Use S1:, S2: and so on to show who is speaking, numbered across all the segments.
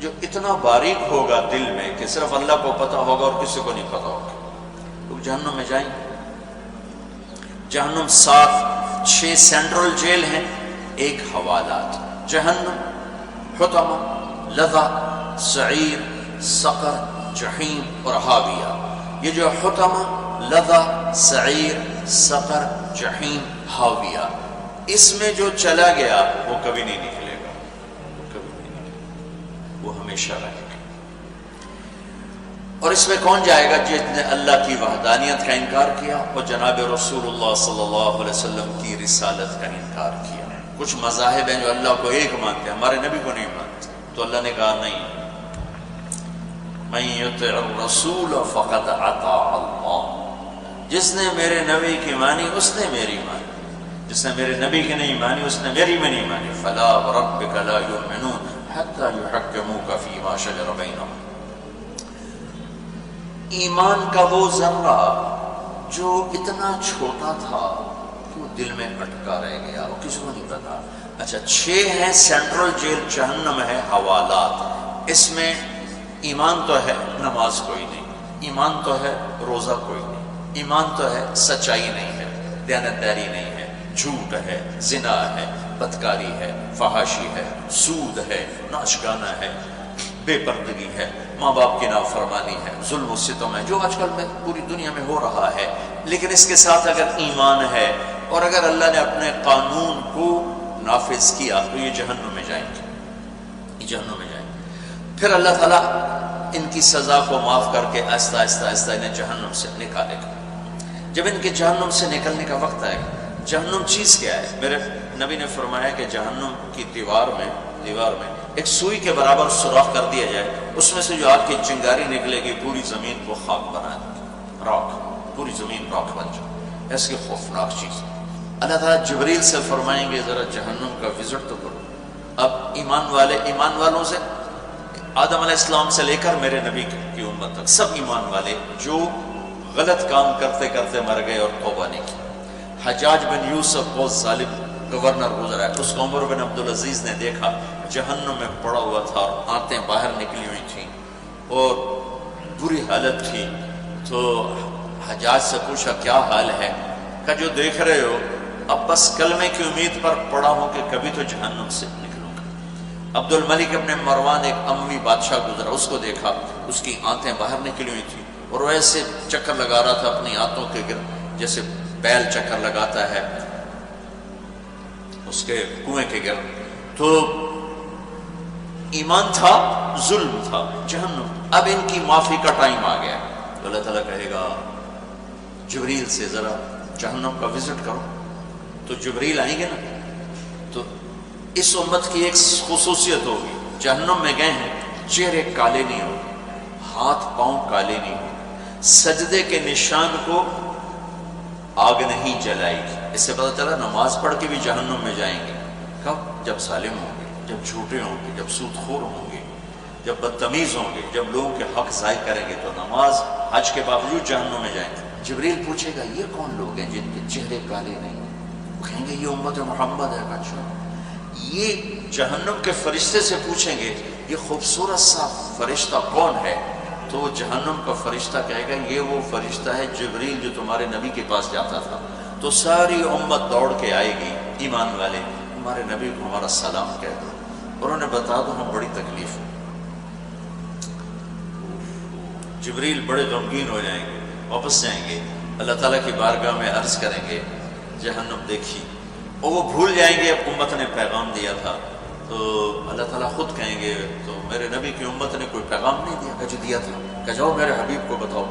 S1: جو اتنا باریک ہوگا دل میں کہ صرف اللہ کو پتہ ہوگا اور کسی کو نہیں پتہ ہوگا. لوگ جہنم میں جائیں گے. جہنم 6 سینٹرل جیل ہیں، ایک حوالات. جہنم، حطمہ، لظہ، سعیر، سقر، جحیم اور حاویہ. یہ جو حطمہ، لظہ، سعیر، سقر، جحیم، حاویہ، اس میں جو چلا گیا وہ کبھی نہیں نکلے گا، وہ کبھی نہیں نکلے گا، وہ ہمیشہ رہے گا. اور اس میں کون جائے گا؟ جس نے اللہ کی وحدانیت کا انکار کیا اور جناب رسول اللہ صلی اللہ علیہ وسلم کی رسالت کا انکار کیا. کچھ مذاہب ہیں جو اللہ کو ایک مانتے ہیں، ہمارے نبی کو نہیں مانتے. تو اللہ نے کہا نہیں، من یطع الرسول فقد اطاع اللہ. جس نے میرے نبی کی مانی اس نے میری مانی، جس نے میرے نبی کی نہیں مانی اس نے میری میں نہیں مانی. فلا وربک لا یؤمنون حتی یحکموک فیما شجر بینہم. ایمان کا وہ ذرہ جو اتنا چھوٹا تھا کہ وہ دل میں اٹکا رہ گیا، وہ کسی کو نہیں پتا. اچھا 6 ہیں سینٹرل جیل جہنم ہے حوالات. اس میں ایمان تو ہے، نماز کوئی نہیں. ایمان تو ہے، روزہ کوئی نہیں. ایمان تو ہے، سچائی نہیں ہے، دیانتداری نہیں ہے، جھوٹ ہے، زنا ہے، بدکاری ہے، فحاشی ہے، سود ہے، ناشگانہ ہے، بے پردگی ہے، ماں باپ کی نافرمانی ہے، ظلم و ستم ہے، جو آج کل میں پوری دنیا میں ہو رہا ہے. لیکن اس کے ساتھ اگر ایمان ہے اور اگر اللہ نے اپنے قانون کو نافذ کیا تو یہ جہنم میں جائیں گے، یہ جہنم میں جائیں گے. پھر اللہ تعالیٰ ان کی سزا کو معاف کر کے آہستہ آہستہ آہستہ انہیں جہنم سے نکالے گا. جب ان کے جہنم سے نکلنے کا وقت آئے گا، جہنم چیز کیا ہے؟ میرے نبی نے فرمایا کہ جہنم کی دیوار میں ایک سوئی کے برابر سوراخ کر دیا جائے، اس میں سے جو آگ کی چنگاری نکلے گی پوری زمین کو خاک بنا دے گی، راکھ، پوری زمین راکھ بن جائے. ایسی خوفناک چیز. اللہ تعالیٰ جبریل سے فرمائیں گے ذرا جہنم کا وزٹ تو کرو. اب ایمان والوں سے، آدم علیہ السلام سے لے کر میرے نبی کی امت تک سب ایمان والے جو غلط کام کرتے کرتے مر گئے اور توبہ نہیں کی. حجاج بن یوسف بہت ظالم گورنر گزرا ہے، اس کو عمر بن عبدالعزیز نے دیکھا جہنم میں پڑا ہوا تھا اور آنتیں باہر نکلی ہوئی تھیں اور بری حالت تھی. تو حجاج سے پوچھا کیا حال ہے؟ کہ جو دیکھ رہے ہو اب بس کلمے کی امید پر پڑا ہوں کہ کبھی تو جہنم سے نکلوں گا. عبد الملک ابن مروان ایک اموی بادشاہ گزرا، اس کو دیکھا اس کی آنتیں باہر نکلی ہوئی تھیں اور وہ ایسے چکر لگا رہا تھا اپنی آنتوں کے گرد جیسے بیل چکر لگاتا ہے اس کے کنویں کے گرد. تو ایمان تھا، ظلم تھا، جہنم. اب ان کی معافی کا ٹائم آ گیا تو اللہ تعالیٰ کہے گا جبریل سے ذرا جہنم کا وزٹ کرو. تو جبریل آئیں گے نا تو اس امت کی ایک خصوصیت ہوگی، جہنم میں گئے ہیں چہرے کالے نہیں ہوگے، ہاتھ پاؤں کالے نہیں ہوگے، سجدے کے نشان کو آگ نہیں جلائے گی. اس سے پتہ چلا نماز پڑھ کے بھی جہنم میں جائیں گے. کب؟ جب ظالم ہوں گے، جب جھوٹے ہوں گے، جب سود خور ہوں گے، جب بدتمیز ہوں گے، جب لوگوں کے حق ضائع کریں گے تو نماز حج کے باوجود جہنم میں جائیں گے. جبریل پوچھے گا یہ کون لوگ ہیں جن کے چہرے کالے نہیں ہیں؟ وہ کہیں گے یہ امت محمد ہے. بچوں یہ جہنم کے فرشتے سے پوچھیں گے یہ خوبصورت سا فرشتہ کون ہے؟ تو وہ جہنم کا فرشتہ کہے گا یہ وہ فرشتہ ہے جبریل جو تمہارے نبی کے پاس جاتا تھا. تو ساری امت دوڑ کے آئے گی، ایمان والے ہمارے نبی کو ہمارا سلام کہہ دو اور انہیں بتا دو ہم بڑی تکلیف ہے. جبریل بڑے غمگین ہو جائیں گے، واپس جائیں گے اللہ تعالیٰ کی بارگاہ میں عرض کریں گے جہنم دیکھی، اور وہ بھول جائیں گے اب امت نے پیغام دیا تھا. تو اللہ تعالیٰ خود کہیں گے تو میرے نبی کی امت نے کوئی پیغام نہیں دیا؟ کہ جو دیا تھا، کہ جاؤ میرے حبیب کو بتاؤ.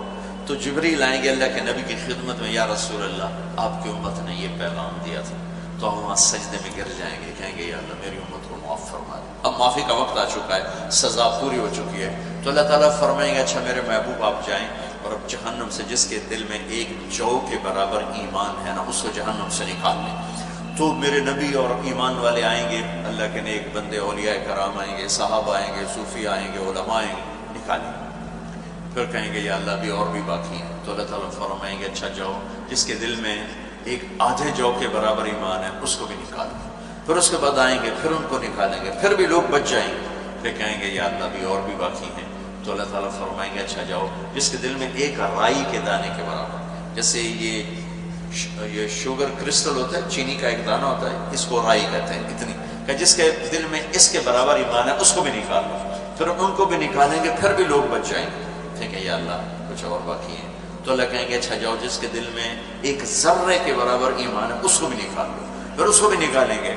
S1: تو جبریل آئیں گے اللہ کے نبی کی خدمت میں، یا رسول اللہ آپ کی امت نے یہ پیغام دیا تھا. تو ہم وہاں سجدے میں گر جائیں گے، کہیں گے یا اللہ میری امت کو معاف فرما دے. اب معافی کا وقت آ چکا ہے، سزا پوری ہو چکی ہے. تو اللہ تعالیٰ فرمائیں گے اچھا میرے محبوب آپ جائیں اور اب جہنم سے جس کے دل میں ایک جو کے برابر ایمان ہے نا اس کو جہنم سے نکال لیں. تو میرے نبی اور ایمان والے آئیں گے، اللہ کے نیک بندے اولیاء کرام آئیں گے، صحابہ آئیں گے، صوفی آئیں گے، علماء آئیں گے، نکالیں گے. پھر کہیں گے یا اللہ بھی اور بھی باقی ہیں. تو اللہ تعالیٰ فرمائیں گے اچھا جاؤ جس کے دل میں ایک آدھے جو کے برابر ایمان ہے اس کو بھی نکالیں. پھر اس کے بعد آئیں گے پھر ان کو نکالیں گے، پھر بھی لوگ بچ جائیں گے. پھر کہیں گے یا اللہ بھی اور بھی باقی ہیں، تو اللہ تعالیٰ فرمائیں گے اچھا جاؤ جس کے دل میں ایک رائی کے دانے کے برابر، جیسے یہ شوگر کرسٹل ہوتا ہے، چینی کا ایک دانہ ہوتا ہے، اس کو رائی کہتے ہیں، اتنی کہ جس کے دل میں اس کے برابر ایمان ہے اس کو بھی نکال لو، پھر ان کو بھی نکالیں گے، پھر بھی لوگ بچ جائیں گے، ٹھیک ہے یا اللہ کچھ اور باقی ہیں، تو اللہ کہیں گے اچھا جاؤ جس کے دل میں ایک ذرے کے برابر ایمان ہے اس کو بھی نکال لو، پھر اس کو بھی نکالیں گے،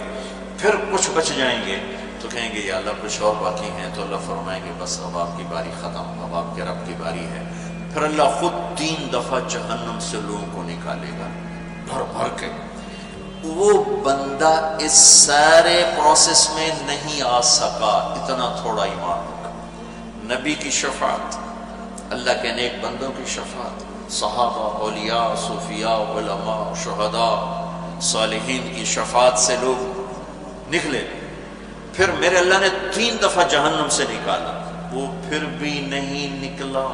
S1: پھر کچھ بچ جائیں گے، تو کہیں گے یا اللہ کچھ اور باقی ہیں، تو اللہ فرمائیں گے بس اب آپ کی باری ختم، اب آپ کے رب کی باری ہے، پھر اللہ خود 3 دفعہ جہنم سے لوگوں کو نکالے گا بھر بھر کے، وہ بندہ اس سارے پروسیس میں نہیں آ سکا، اتنا تھوڑا ایمان ہوگا، نبی کی شفاعت، اللہ کے نیک بندوں کی شفاعت، صحابہ، اولیاء، صوفیاء، علماء، شہداء، صالحین کی شفاعت سے لوگ نکلے، پھر میرے اللہ نے 3 دفعہ جہنم سے نکالا، وہ پھر بھی نہیں نکلا،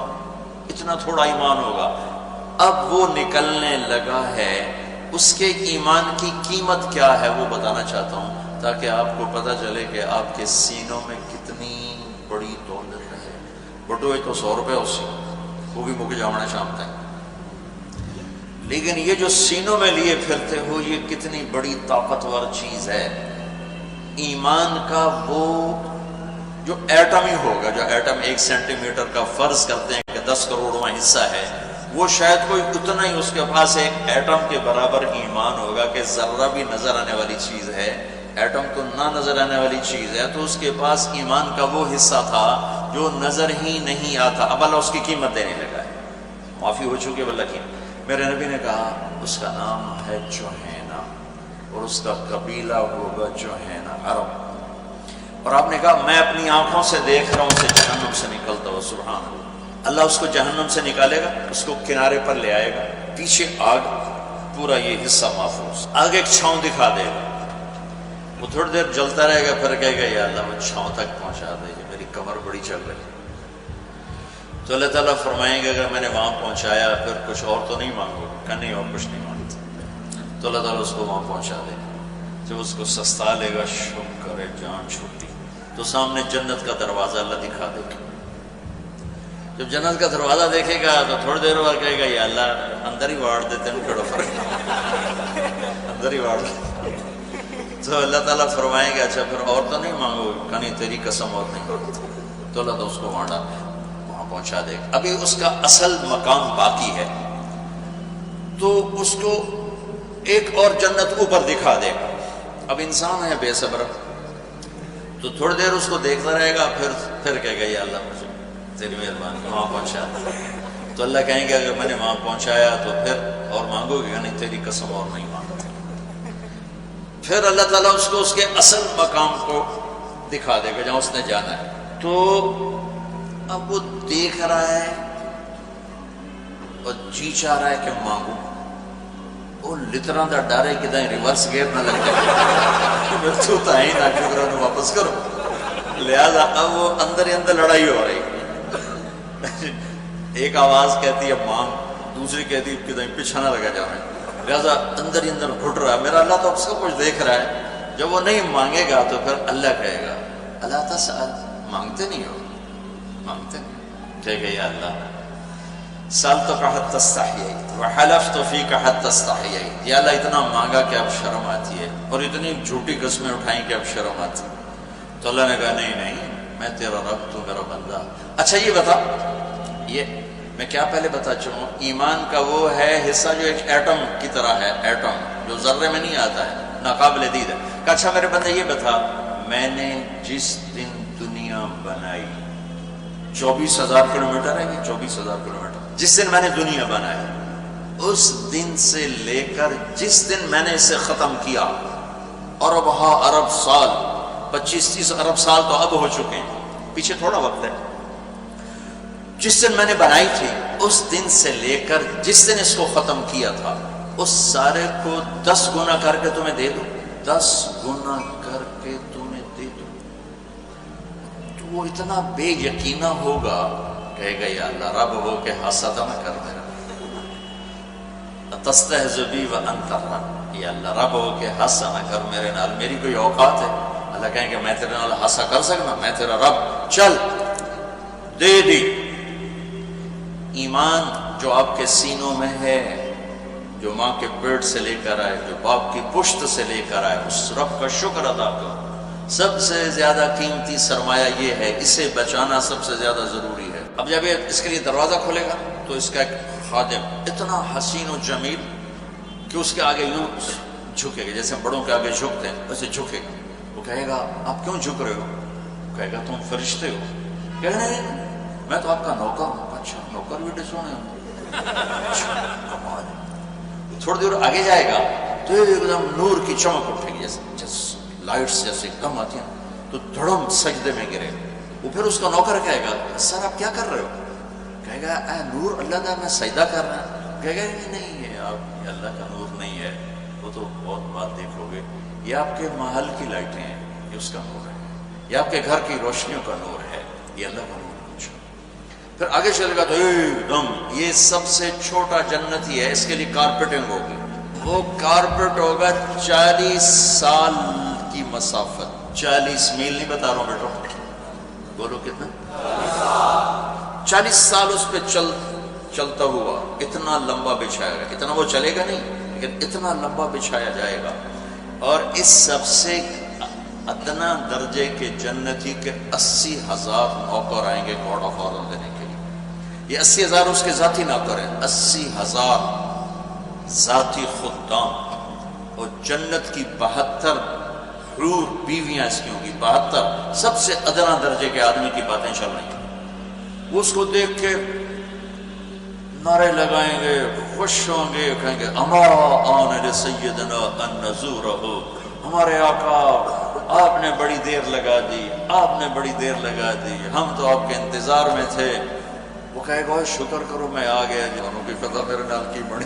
S1: اتنا تھوڑا ایمان ہوگا، اب وہ نکلنے لگا ہے، اس کے ایمان کی قیمت کیا ہے وہ بتانا چاہتا ہوں تاکہ آپ کو پتہ چلے کہ آپ کے سینوں میں کتنی بڑی دولت ہے، بٹوئے تو 100 روپے اسی، وہ بھی مک جاؤنا شام تک، لیکن یہ جو سینوں میں لیے پھرتے ہو یہ کتنی بڑی طاقتور چیز ہے، ایمان کا وہ جو ایٹم ہی ہوگا، جو ایٹم 1 سینٹی میٹر کا فرض کرتے ہیں کہ 10 کروڑواں حصہ ہے، وہ شاید کوئی اتنا ہی اس کے پاس ایک ایٹم کے برابر ایمان ہوگا کہ ذرہ بھی نظر آنے والی چیز ہے، ایٹم تو نہ نظر آنے والی چیز ہے، تو اس کے پاس ایمان کا وہ حصہ تھا جو نظر ہی نہیں آتا، اب اللہ اس کی قیمت دینے لگا ہے، معافی ہو چکی ہے اللہ کی، میرے نبی نے کہا اس کا نام ہے جوہینہ اور اس کا قبیلہ ہوگا جوہینہ عرب، اور آپ نے کہا میں اپنی آنکھوں سے دیکھ رہا ہوں اسے جہنم سے نکلتا ہوا، سبحان اللہ، اللہ اس کو جہنم سے نکالے گا، اس کو کنارے پر لے آئے گا، پیچھے آگ، پورا یہ حصہ محفوظ، آگے ایک چھاؤں دکھا دے گا، وہ تھوڑی دیر جلتا رہے گا، پھر کہے گا یا اللہ وہ چھاؤں تک پہنچا دے، میری کمر بڑی چل رہی، تو اللہ تعالیٰ فرمائیں گے اگر میں نے وہاں پہنچایا پھر کچھ اور تو نہیں مانگو، کہ نہیں اور کچھ نہیں مانگتا، تو اللہ تعالیٰ اس کو وہاں پہنچا دے گا، جب اس کو سستا لے گا، شکر ہے جان چھوٹی، تو سامنے جنت کا دروازہ اللہ دکھا دے گا، جب جنت کا دروازہ دیکھے گا تو تھوڑی دیر بعد کہے گا یا اللہ اندر ہی واڑ دیتے ہیں، کھڑو فرق اندر ہی واڑ دیتے، تو اللہ تعالیٰ فرمائیں گے اچھا پھر اور تو نہیں مانگو، کہیں تیری قسم اور نہیں مانگتا، تو اللہ تو اس کو وہاں پہنچا دے گا، ابھی اس کا اصل مقام باقی ہے، تو اس کو ایک اور جنت اوپر دکھا دے گا، اب انسان ہے بے صبر، تو تھوڑی دیر اس کو دیکھتا رہے گا، پھر کہے گا یا اللہ مجھے تیری مہربانی وہاں پہنچا، تو اللہ کہیں گے اگر میں نے وہاں پہنچایا تو پھر اور مانگو گے، نہیں تیری قسم اور نہیں مانگتا، پھر اللہ تعالیٰ اس کو اس کے اصل مقام کو دکھا دے گا جہاں اس نے جانا ہے، تو اب وہ دیکھ رہا ہے اور جی چاہ رہا ہے کہ مانگو، وہ لطرہ دا ڈر ہے کہ دائیں ریورس گیئر نہ لگ جائے، میں تو تائیں نہ شکرہ نے واپس کرو، لہذا اب وہ اندر ہی اندر لڑائی ہو رہی، ایک آواز کہتی ہے مانگ، دوسری کہتی ہے کہ دائیں پیچھا نہ لگا جا رہا ہے، لہذا اندر ہی اندر گھٹ رہا ہے، میرا اللہ تو اب سب کچھ دیکھ رہا ہے، جب وہ نہیں مانگے گا تو پھر اللہ کہے گا اللہ تسأل، مانگتے نہیں ہو، مانگتے نہیں، ٹھیک ہے یا اللہ سألتک حتی استحییت وحلفت فیک حتی استحییت، یا اللہ اتنا مانگا کہ اب شرم آتی ہے اور اتنی جھوٹی قسمیں اٹھائیں کہ اب شرم آتی ہے، تو اللہ نے کہا نہیں نہیں میں تیرا رب، تو میرا بندہ، اچھا یہ بتا، یہ میں کیا پہلے بتا چکا ہوں، ایمان کا وہ ہے حصہ جو ایک ایٹم کی طرح ہے، ایٹم جو ذرے میں نہیں آتا ہے، ناقابل دید ہے، کہ اچھا میرے بندے یہ بتا، میں نے جس دن دنیا بنائی، 24,000 کلومیٹر ہے یہ 24,000 کلومیٹر، جس دن میں نے دنیا بنائی اس دن سے لے کر جس دن میں نے اسے ختم کیا، ارب سال، 25-30 ارب سال تو اب ہو چکے ہیں، پیچھے تھوڑا وقت ہے، جس دن میں نے بنائی تھی اس دن سے لے کر جس دن اس کو ختم کیا تھا، اس سارے کو 10 گنا کر کے تمہیں دے دوں، 10 گنا کر کے تمہیں دے دوں، تو وہ اتنا بے یقینہ ہوگا، کہے گا یا اللہ رب ہو کے حسد نہ کر میرا، تستہزئ بی وانت رب، یا اللہ رب ہو کے حسد نہ کر میرے نال، میری کوئی اوقات ہے اللہ کہیں کہ میں تیرے نال ہاسا کر سکنا، میں تیرا رب، چل دے دی۔ ایمان جو آپ کے سینوں میں ہے، جو ماں کے پیٹ سے لے کر آئے، جو باپ کی پشت سے لے کر آئے، اس رب کا شکر ادا کرو۔ سب سے زیادہ قیمتی سرمایہ یہ ہے، اسے بچانا سب سے زیادہ ضروری ہے۔ اب جب یہ اس کے لیے دروازہ کھولے گا تو اس کا ایک خادم اتنا حسین و جمیل کہ اس کے آگے یوں جھکے گا، جیسے بڑوں کے آگے جھکتے ہیں ویسے جھکے گا۔ وہ کہے گا آپ کیوں جھک رہے ہو؟ کہے گا تم فرشتے ہو۔ کہے گا نہیں میں تو آپ کا نوکر ہوں۔ اچھا نوکر بھی ڈسونے ہوں، کمال ہے۔ تھوڑی دیر آگے جائے گا تو ایک دم نور کی چمک اٹھے گی، جیسے لائٹس جیسے کم آتی ہیں، تو دھڑم سجدے میں گرے۔ وہ پھر اس کا نوکر کہے گا سر آپ کیا کر رہے ہو؟ کہے گا اے نور اللہ کا میں سجدہ کر رہا ہوں۔ کہے گا نہیں ہے آپ، یہ اللہ کا نور نہیں ہے، وہ تو بہت بات دیکھو گے، یہ آپ کے محل کی لائٹیں ہیں، یہ اس کا نور ہے، یہ آپ کے گھر کی روشنیوں کا نور ہے، یہ اللہ کا نور کچھ۔ پھر آگے چلے گا تو ایک دم یہ سب سے چھوٹا جنتی ہے، اس کے لیے کارپیٹنگ ہوگی۔ وہ کارپیٹ ہوگا 40 سال کی مسافت، 40 میل نہیں بتا رہا ہوں بیٹا، بولو کتنا؟ 40 سال اس پہ چلتا ہوا اتنا لمبا بچھایا گا، اتنا وہ چلے گا نہیں لیکن اتنا لمبا بچھایا جائے گا۔ اور اس سب سے ادنا درجے کے جنتی کے 80,000 نوکر آئیں گے گاڈ آف آنر دینے کے لیے۔ یہ 80,000 اس کے ذاتی نوکر ہیں، 80,000 ذاتی خدام، اور جنت کی 72 حور بیویاں اس کی ہوں گی، 72 سب سے ادنا درجے کے آدمی کی باتیں چل رہی ہیں۔ وہ اس کو دیکھ کے نعرے لگائیں گے، خوش ہوں گے، کہیں گے اما آن لسیدنا ان نزورہ، ہمارے آقا آپ نے بڑی دیر لگا دی، آپ نے بڑی دیر لگا دی، ہم تو آپ کے انتظار میں تھے۔ وہ کہے گا شکر کرو میں آ گیا، جانوں کی فتح میرے نال کی بڑی۔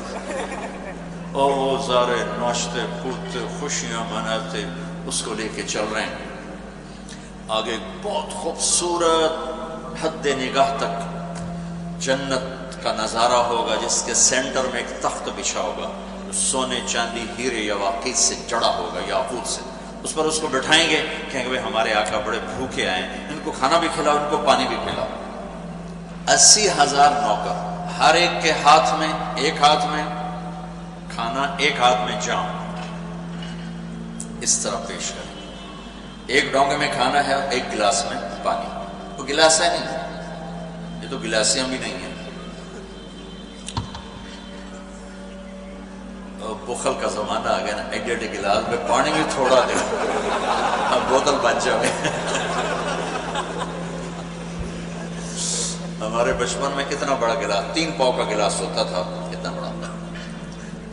S1: اور وہ سارے ناچتے کودتے خوشیاں مناتے اس کو لے کے چل رہے ہیں۔ آگے بہت خوبصورت حد نگاہ تک جنت کا نظارہ ہوگا، جس کے سینٹر میں ایک تخت بچھا ہوگا، سونے چاندی ہیرے یواقیت سے جڑا ہوگا، یاقوت سے۔ اس پر اس کو بٹھائیں گے، کہیں گے ہمارے آقا بڑے بھوکے آئے ہیں، ان کو کھانا بھی کھلاؤ، ان کو پانی بھی پلاؤ۔ 80,000 نوکر، ہر ایک کے ہاتھ میں، ایک ہاتھ میں کھانا، ایک ہاتھ میں جام، اس طرح پیش کریں۔ ایک ڈونگے میں کھانا ہے، ایک گلاس میں پانی۔ وہ گلاس ہے نہیں، یہ تو گلاسیاں بھی نہیں ہیں۔ بخل کا زمانہ آ گیا نا، ایک ڈیڑھ گلاس میں پانی بھی تھوڑا دے، اب بوتل بن جائے۔ ہمارے بچپن میں اتنا بڑا گلاس، 3 پاؤ کا گلاس ہوتا تھا، اتنا بڑا۔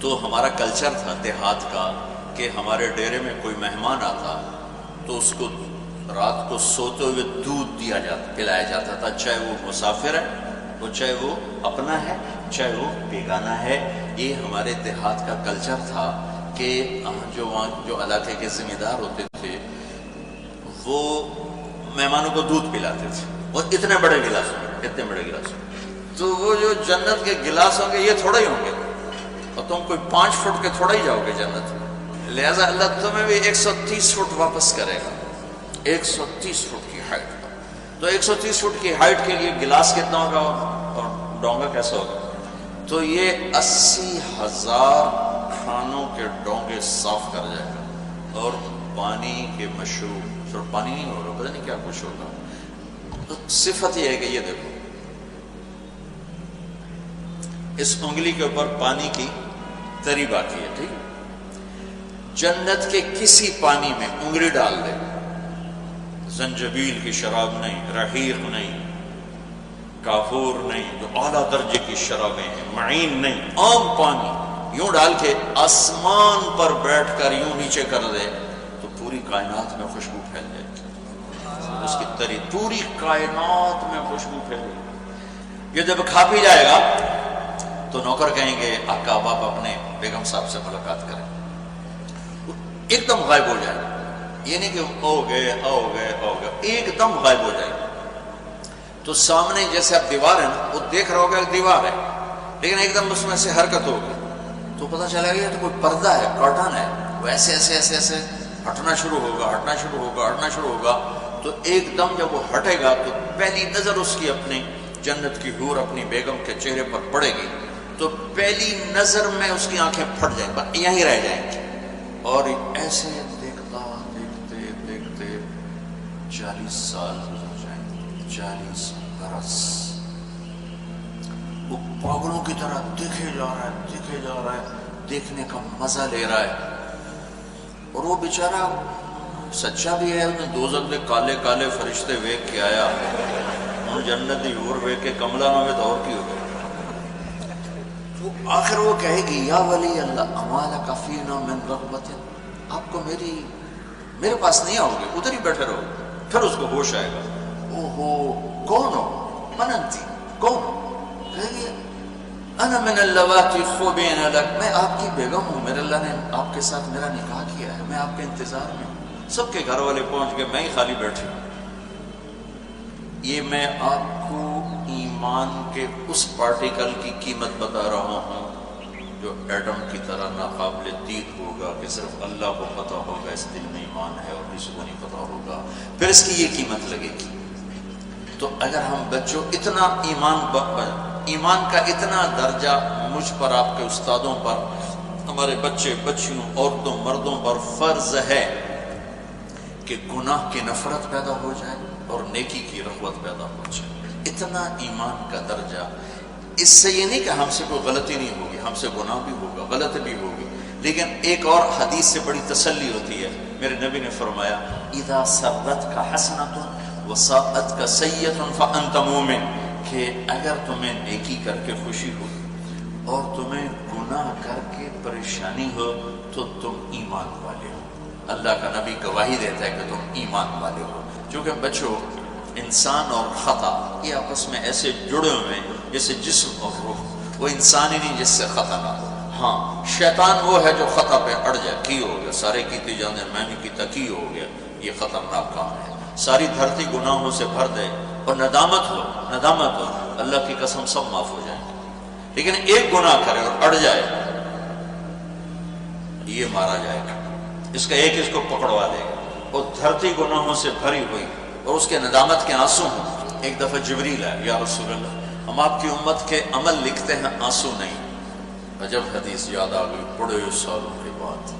S1: تو ہمارا کلچر تھا دیہات کا کہ ہمارے ڈیرے میں کوئی مہمان آتا تو اس کو رات کو سوتے ہوئے دودھ دیا جاتا، پلایا جاتا تھا، چاہے وہ مسافر ہے، وہ چاہے وہ اپنا ہے، چاہے وہ بیگانہ ہے۔ یہ ہمارے دیہات کا کلچر تھا کہ جو علاقے کے ذمہ دار ہوتے تھے وہ مہمانوں کو دودھ پلاتے تھے، اور اتنے بڑے گلاس ہوں گے، اتنے بڑے گلاس ہوں گے۔ تو وہ جو جنت کے گلاس ہوں گے یہ تھوڑے ہی ہوں گے، اور تم کوئی 5 فٹ کے تھوڑا ہی جاؤ گے جنت میں۔ لہٰذا اللہ تمہیں بھی 130 فٹ واپس کرے گا، 130 فٹ کی ہائٹ کا۔ تو 130 فٹ کی ہائٹ کے لیے گلاس کتنا ہوگا اور ڈونگا کیسا ہوگا؟ تو یہ 80,000 کھانوں کے ڈونگے صاف کر جائے گا، اور پانی کے مشروب، صرف پانی نہیں ہوگا، پتہ نہیں کیا کچھ ہوگا۔ تو صفت یہ ہے کہ یہ دیکھو اس انگلی کے اوپر پانی کی تری باقی ہے، ٹھیک ہے؟ جنت کے کسی پانی میں انگلی ڈال دے، زنجبیل کی شراب نہیں، رحیق نہیں، کافور نہیں، جو اعلیٰ درجے کی شرابیں ہیں، معین نہیں، عام پانی یوں ڈال کے آسمان پر بیٹھ کر یوں نیچے کر دے تو پوری کائنات میں خوشبو پھیل جائے گی، اس کی تری پوری کائنات میں خوشبو پھیل جائے گی۔ یہ جب کھا پی جائے گا تو نوکر کہیں گے آقا آپ اپنے بیگم صاحب سے ملاقات کریں، ایک دم غائب ہو جائے گا۔ یہ نہیں کہ او گئے، ایک دم غائب ہو جائے گا۔ تو سامنے جیسے اب دیوار ہے نا، وہ دیکھ رہا ہوگا دیوار ہے، لیکن ایک دم اس میں سے حرکت ہوگی تو پتہ چلے گا یہ تو کوئی پردہ ہے، کارٹن ہے، وہ ایسے ایسے ایسے ایسے ہٹنا شروع ہوگا، ہٹنا شروع ہوگا، ہٹنا شروع ہوگا، تو ایک دم جب وہ ہٹے گا تو پہلی نظر اس کی اپنی جنت کی حور اپنی بیگم کے چہرے پر پڑے گی، تو پہلی نظر میں اس کی آنکھیں پھٹ جائیں گی، یہیں رہ جائیں گی، اور ایسے دیکھتا دیکھتے دیکھتے 40 سال گزر جائیں گے، 40 برس وہ پاگلوں کی طرح دیکھے جا رہا ہے، دیکھے جا رہا ہے، دیکھنے کا مزہ لے رہا ہے، اور وہ بیچارہ سچا بھی ہے، انہیں دوزخ دے کالے کالے فرشتے ویک کے آیا، ان جنتی اور ویک کے کملہ میں دور کی ہو گئے۔ تو آخر وہ کہے گی یا ولی اللہ امالک فینا من رغبت، آپ کو میرے پاس نہیں آؤ گے، ادھر ہی بیٹھے رہو۔ پھر اس کو ہوش آئے گا، اوہو کون ہو؟ من انتی، کون ہو؟ کہے گی انا من اللواتی خوبین لک، میں آپ کی بیگم ہوں، میرے اللہ نے آپ کے ساتھ میرا نکاح کیا ہے، میں آپ کے انتظار میں ہوں، سب کے گھر والے پہنچ گئے، میں ہی خالی بیٹھی ہوں۔ یہ میں آپ کو ایمان کے اس پارٹیکل کی قیمت بتا رہا ہوں جو ایٹم کی طرح ناقابل دید ہوگا، کہ صرف اللہ کو پتہ ہوگا اس دل میں ایمان ہے اور کسی کو نہیں پتہ ہوگا، پھر اس کی یہ قیمت لگے گی۔ تو اگر ہم بچوں اتنا ایمان کا اتنا درجہ مجھ پر، آپ کے استادوں پر، ہمارے بچے بچیوں عورتوں مردوں پر فرض ہے کہ گناہ کی نفرت پیدا ہو جائے اور نیکی کی رغبت پیدا ہو جائے، اتنا ایمان کا درجہ۔ اس سے یہ نہیں کہ ہم سے کوئی غلطی نہیں ہوگی، ہم سے گناہ بھی ہوگا، غلط بھی ہوگی، لیکن ایک اور حدیث سے بڑی تسلی ہوتی ہے۔ میرے نبی نے فرمایا اذا سرتک حسنۃ وساءتک سیئۃ فانت مومن، کہ اگر تمہیں نیکی کر کے خوشی ہو اور تمہیں گناہ کر کے پریشانی ہو تو تم ایمان والے ہو۔ اللہ کا نبی گواہی دیتا ہے کہ تم ایمان والے ہو۔ چونکہ بچوں، انسان اور خطا یہ آپس میں ایسے جڑے ہوئے ہیں جیسے جسم اور روح، وہ انسان ہی نہیں جس سے خطا نہ ہو۔ ہاں شیطان وہ ہے جو خطا پہ اڑ جائے، کی ہو گیا سارے کیتے جانے میں نے کیتا، کی ہو گیا، یہ خطرناک کام ہے۔ ساری دھرتی گناہوں سے بھر دے اور ندامت ہو اللہ کی قسم سب معاف ہو جائیں گے، لیکن ایک گناہ کرے اور اڑ جائے، یہ مارا جائے گا، اس کا ایک اس کو پکڑوا دے گا۔ اور دھرتی گناہوں سے بھری ہوئی اور اس کے ندامت کے آنسو ہوں۔ ایک دفعہ جبریل آئے، یا رسول اللہ ہم آپ کی امت کے عمل لکھتے ہیں، آنسو نہیں۔ عجب حدیث یاد آ گئی بڑے سالوں کے بعد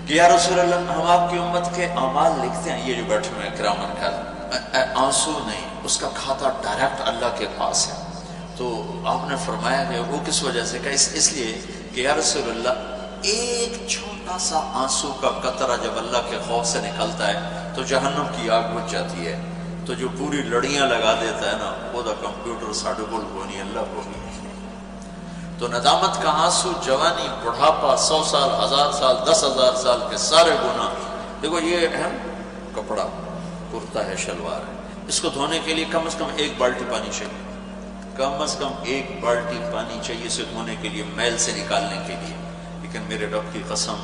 S1: کہ یا رسول اللہ ہم آپ کی امت کے اعمال لکھتے ہیں، یہ جو بیٹھے ہوئے کرامن کا، آنسو نہیں، اس کا کھاتا ڈائریکٹ اللہ کے پاس ہے۔ تو آپ نے فرمایا کہ وہ کس وجہ سے؟ کہ اس لیے کہ یا رسول اللہ ایک چھوٹا سا آنسو کا قطرہ جب اللہ کے خوف سے نکلتا ہے تو جہنم کی آگ بجھ جاتی ہے، تو جو پوری لڑیاں لگا دیتا ہے نا وہ دا کمپیوٹر ساڈے کول کوئی نہیں، اللہ کو نہیں۔ تو ندامت کا آنسو، جوانی، بڑھاپا، 100 سال، 1000 سال، 10,000 سال کے سارے گناہ، دیکھو یہ اہم کپڑا کرتا ہے، شلوار ہے، اس کو دھونے کے لیے کم از کم 1 بالٹی پانی چاہیے، کم از کم 1 بالٹی پانی چاہیے اسے دھونے کے لیے، میل سے نکالنے کے لیے۔ لیکن میرے رب کی قسم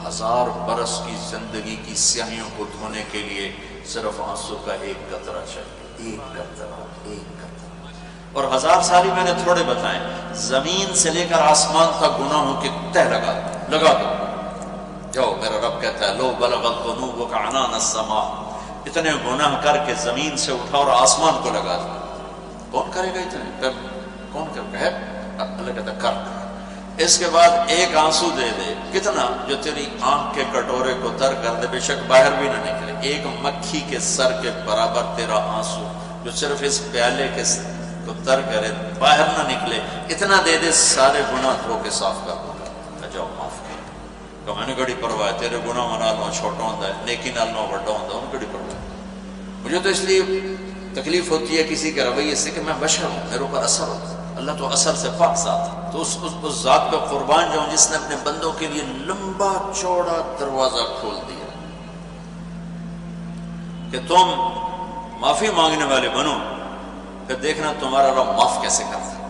S1: 1000 برس کی زندگی کی سیاہیوں کو دھونے کے لیے صرف آنسو کا 1 قطرہ چاہیے، 1 قطرہ، 1 قطرہ۔ اور 1000 سال ہی میں نے تھوڑے بتائیں، زمین سے لے کر آسمان تک گناہوں کی تہ لگا دو، جاؤ۔ میرا رب کہتا ہے لو بلغت ذنوبک عنان السماء، اتنے گناہ کر کے زمین سے اٹھا اور آسمان کو لگا دو۔ کون کرے گا اتنے؟ کون کرے گا؟ اللہ کہتا ہے کر۔ اس کے بعد 1 آنسو دے دے، کتنا؟ جو تیری آنکھ کے کٹورے کو تر کر دے، بے شک باہر بھی نہ نکلے، 1 مکھی کے سر کے برابر تیرا آنسو جو صرف اس پیالے کے کو تر کرے، باہر نہ نکلے، اتنا دے دے، سارے گناہ دھو کے صاف کر دوں گا، جاؤ معاف کر۔ کہ میں نے گڑی پرواہ ہے، تیرے گناہ منا لوں چھوٹا ہوتا ہے، نیکی نال نو بڑا ہوتا ہے، ان گڑی پرواہ ہے۔ مجھے تو اس لیے تکلیف ہوتی ہے کسی کے رویے سے کہ میں بشر ہوں، میرے اوپر اثر ہوتا ہے۔ اللہ تو اثر سے پاک ذات ہے، تو اس ذات پہ قربان جاؤں جس نے اپنے بندوں کے لیے لمبا چوڑا دروازہ کھول دیا کہ تم معافی مانگنے والے بنو، پھر دیکھنا تمہارا رب معاف کیسے کرتا ہے۔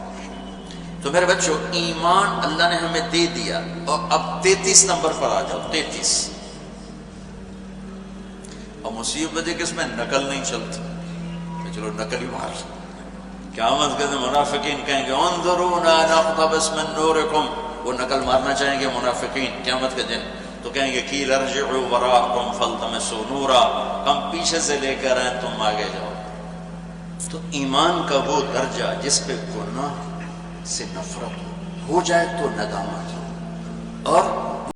S1: تو میرے بچوں، ایمان اللہ نے ہمیں دے دیا، اور اب 33 نمبر پر آ جاؤ، 33۔ اور مصیبت ہے کہ اس میں نقل نہیں چلتی، چلو نقل ہی مار۔ قیامت کے دن منافقین کہیں گے انظرونا نقتبس من نورکم، وہ نقل مارنا چاہیں گے منافقین قیامت کے دن۔ تو کہیں گے قیل ارجعوا وراءکم فالتمسوا نورا، ہم پیچھے سے لے کر آئیں، تم آگے جاؤ۔ تو ایمان کا وہ درجہ جس پہ گناہ سے نفرت ہو جائے تو ندامت ہو، اور